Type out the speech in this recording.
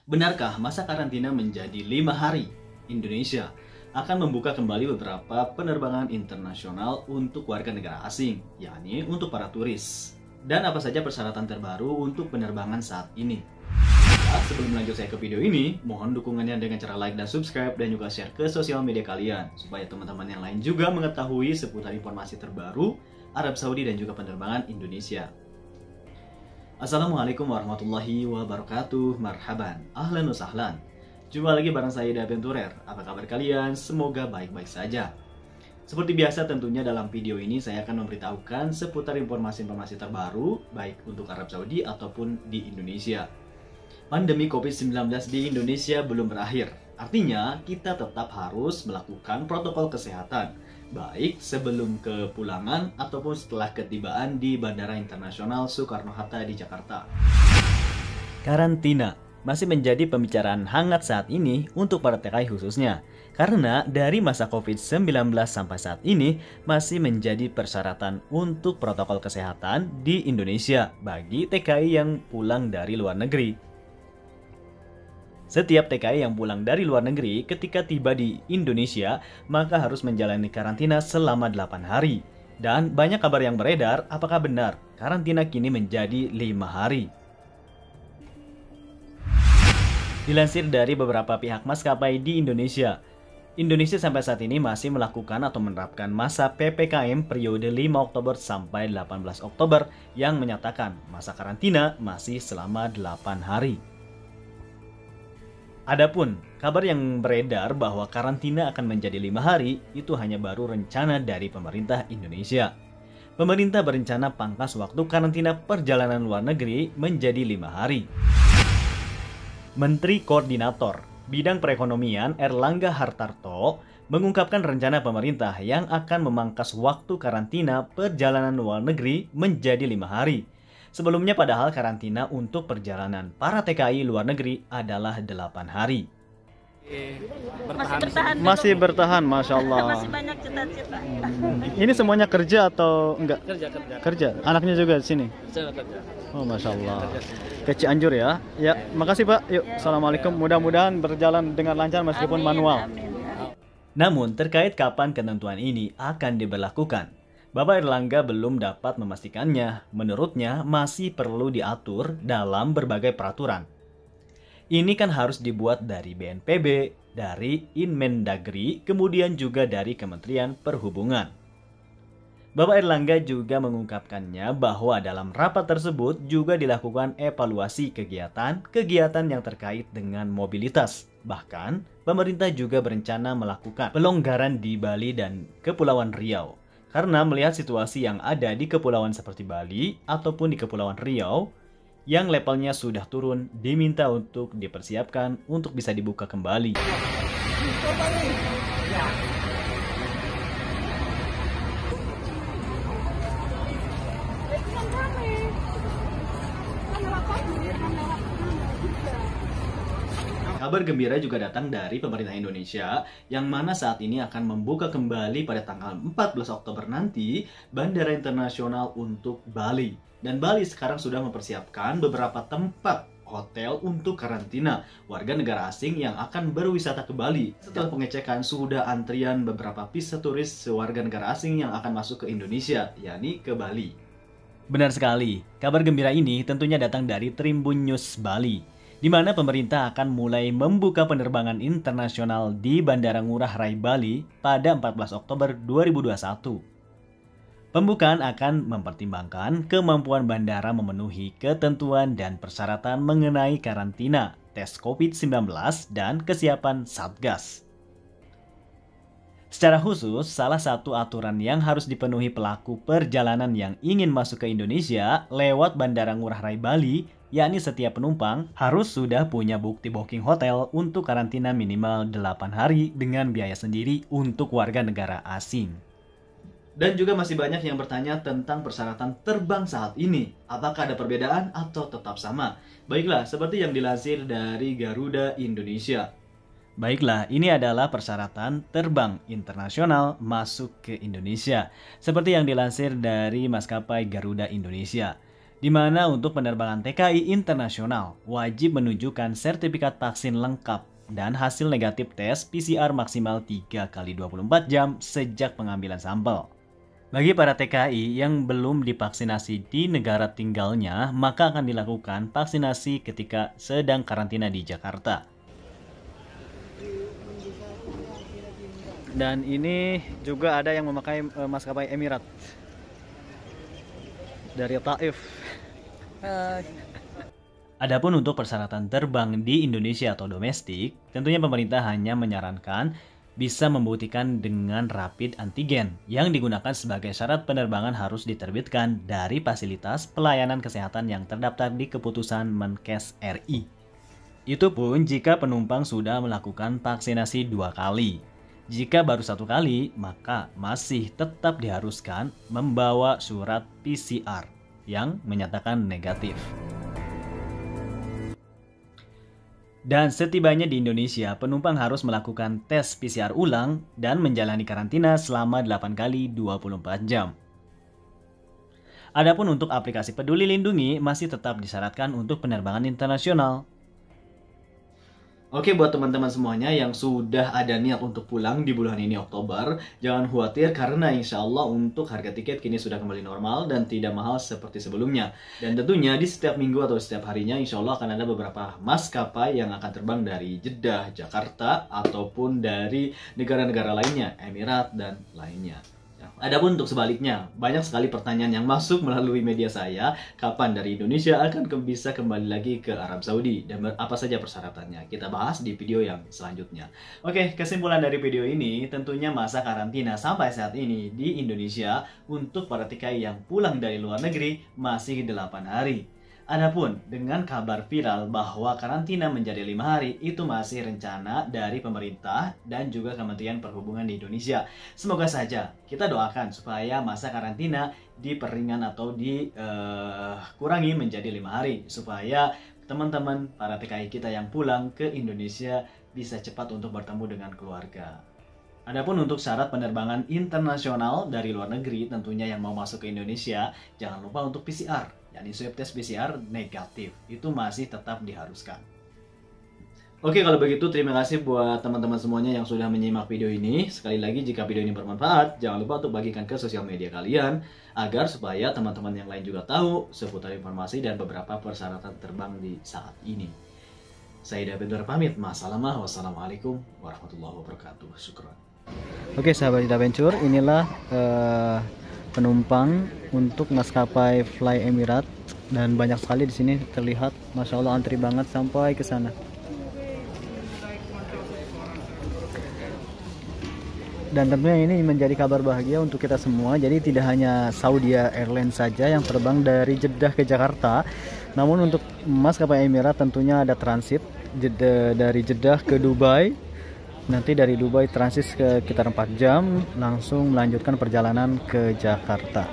Benarkah masa karantina menjadi 5 hari? Indonesia akan membuka kembali beberapa penerbangan internasional untuk warga negara asing, yakni untuk para turis. Dan apa saja persyaratan terbaru untuk penerbangan saat ini? Sebelum lanjut saya ke video ini, mohon dukungannya dengan cara like dan subscribe dan juga share ke sosial media kalian supaya teman-teman yang lain juga mengetahui seputar informasi terbaru Arab Saudi dan juga penerbangan Indonesia. Assalamualaikum warahmatullahi wabarakatuh. Marhaban, ahlan wa sahlan. Jumpa lagi bareng saya The Aventurer. Apa kabar kalian? Semoga baik-baik saja. Seperti biasa tentunya dalam video ini saya akan memberitahukan seputar informasi-informasi terbaru baik untuk Arab Saudi ataupun di Indonesia. Pandemi COVID-19 di Indonesia belum berakhir. Artinya kita tetap harus melakukan protokol kesehatan, baik sebelum kepulangan ataupun setelah ketibaan di Bandara Internasional Soekarno-Hatta di Jakarta. Karantina masih menjadi pembicaraan hangat saat ini untuk para TKI khususnya. Karena dari masa COVID-19 sampai saat ini masih menjadi persyaratan untuk protokol kesehatan di Indonesia bagi TKI yang pulang dari luar negeri. Setiap TKI yang pulang dari luar negeri ketika tiba di Indonesia maka harus menjalani karantina selama 8 hari. Dan banyak kabar yang beredar apakah benar karantina kini menjadi 5 hari. Dilansir dari beberapa pihak maskapai di Indonesia, Indonesia sampai saat ini masih melakukan atau menerapkan masa PPKM periode 5 Oktober sampai 18 Oktober yang menyatakan masa karantina masih selama 8 hari. Adapun kabar yang beredar bahwa karantina akan menjadi 5 hari itu hanya baru rencana dari pemerintah Indonesia. Pemerintah berencana pangkas waktu karantina perjalanan luar negeri menjadi 5 hari. Menteri Koordinator Bidang Perekonomian Erlangga Hartarto mengungkapkan rencana pemerintah yang akan memangkas waktu karantina perjalanan luar negeri menjadi 5 hari. Sebelumnya padahal karantina untuk perjalanan para TKI luar negeri adalah 8 hari. Masih bertahan, Masya Allah. Masih banyak cita-cita. Ini semuanya kerja atau enggak? Kerja. Anaknya juga di sini? Kerja. Oh, Masya Allah. Ke Cianjur ya. Ya, makasih Pak. Yuk, Assalamualaikum. Mudah-mudahan berjalan dengan lancar meskipun manual. Amin. Namun terkait kapan ketentuan ini akan diberlakukan, Bapak Erlangga belum dapat memastikannya. Menurutnya masih perlu diatur dalam berbagai peraturan. Ini kan harus dibuat dari BNPB, dari Inmendagri, kemudian juga dari Kementerian Perhubungan. Bapak Erlangga juga mengungkapkannya bahwa dalam rapat tersebut juga dilakukan evaluasi kegiatan yang terkait dengan mobilitas. Bahkan, pemerintah juga berencana melakukan pelonggaran di Bali dan Kepulauan Riau. Karena melihat situasi yang ada di kepulauan seperti Bali ataupun di Kepulauan Riau yang levelnya sudah turun, diminta untuk dipersiapkan untuk bisa dibuka kembali. Kabar gembira juga datang dari pemerintah Indonesia yang mana saat ini akan membuka kembali pada tanggal 14 Oktober nanti Bandara Internasional untuk Bali. Dan Bali sekarang sudah mempersiapkan beberapa tempat hotel untuk karantina warga negara asing yang akan berwisata ke Bali. Setelah pengecekan sudah antrian beberapa visa turis warga negara asing yang akan masuk ke Indonesia, yakni ke Bali. Benar sekali, kabar gembira ini tentunya datang dari Tribun News Bali, di mana pemerintah akan mulai membuka penerbangan internasional di Bandara Ngurah Rai Bali pada 14 Oktober 2021. Pembukaan akan mempertimbangkan kemampuan bandara memenuhi ketentuan dan persyaratan mengenai karantina, tes COVID-19, dan kesiapan Satgas. Secara khusus, salah satu aturan yang harus dipenuhi pelaku perjalanan yang ingin masuk ke Indonesia lewat Bandara Ngurah Rai Bali, yakni setiap penumpang harus sudah punya bukti booking hotel untuk karantina minimal 8 hari dengan biaya sendiri untuk warga negara asing. Dan juga masih banyak yang bertanya tentang persyaratan terbang saat ini. Apakah ada perbedaan atau tetap sama? Baiklah, seperti yang dilansir dari Garuda Indonesia. Baiklah, ini adalah persyaratan terbang internasional masuk ke Indonesia. Seperti yang dilansir dari maskapai Garuda Indonesia. Di mana untuk penerbangan TKI internasional wajib menunjukkan sertifikat vaksin lengkap dan hasil negatif tes PCR maksimal 3 kali 24 jam sejak pengambilan sampel. Bagi para TKI yang belum divaksinasi di negara tinggalnya, maka akan dilakukan vaksinasi ketika sedang karantina di Jakarta. Dan ini juga ada yang memakai maskapai Emirat dari Taif. Adapun untuk persyaratan terbang di Indonesia atau domestik, tentunya pemerintah hanya menyarankan bisa membuktikan dengan rapid antigen yang digunakan sebagai syarat penerbangan harus diterbitkan dari fasilitas pelayanan kesehatan yang terdaftar di keputusan Menkes RI. Itu pun jika penumpang sudah melakukan vaksinasi 2 kali. Jika baru 1 kali, maka masih tetap diharuskan membawa surat PCR yang menyatakan negatif. Dan setibanya di Indonesia, penumpang harus melakukan tes PCR ulang dan menjalani karantina selama 8 kali 24 jam. Adapun untuk aplikasi Peduli Lindungi masih tetap disyaratkan untuk penerbangan internasional. Oke, buat teman-teman semuanya yang sudah ada niat untuk pulang di bulan ini Oktober, jangan khawatir karena insya Allah untuk harga tiket kini sudah kembali normal dan tidak mahal seperti sebelumnya. Dan tentunya di setiap minggu atau setiap harinya insya Allah akan ada beberapa maskapai yang akan terbang dari Jeddah, Jakarta, ataupun dari negara-negara lainnya, Emirat, dan lainnya. Adapun untuk sebaliknya, banyak sekali pertanyaan yang masuk melalui media saya, kapan dari Indonesia akan bisa kembali lagi ke Arab Saudi dan apa saja persyaratannya. Kita bahas di video yang selanjutnya. Oke, kesimpulan dari video ini tentunya masa karantina sampai saat ini di Indonesia untuk para TKI yang pulang dari luar negeri masih 8 hari. Adapun dengan kabar viral bahwa karantina menjadi 5 hari itu masih rencana dari pemerintah dan juga Kementerian Perhubungan di Indonesia. Semoga saja kita doakan supaya masa karantina diperingan atau dikurangi menjadi 5 hari supaya teman-teman para TKI kita yang pulang ke Indonesia bisa cepat untuk bertemu dengan keluarga. Adapun untuk syarat penerbangan internasional dari luar negeri tentunya yang mau masuk ke Indonesia jangan lupa untuk PCR, yakni swab test PCR negatif, itu masih tetap diharuskan. Oke, kalau begitu terima kasih buat teman-teman semuanya yang sudah menyimak video ini. Sekali lagi jika video ini bermanfaat, jangan lupa untuk bagikan ke sosial media kalian agar supaya teman-teman yang lain juga tahu seputar informasi dan beberapa persyaratan terbang di saat ini. Saya Daventure pamit. Wassalamualaikum warahmatullahi wabarakatuh. Syukran. Oke sahabat Daventure, inilah penumpang untuk maskapai Fly Emirat dan banyak sekali di sini terlihat, masya Allah antri banget sampai ke sana. Dan tentunya ini menjadi kabar bahagia untuk kita semua. Jadi tidak hanya Saudi Airlines saja yang terbang dari Jeddah ke Jakarta, namun untuk maskapai Emirat tentunya ada transit dari Jeddah ke Dubai. Nanti dari Dubai transit sekitar 4 jam langsung melanjutkan perjalanan ke Jakarta.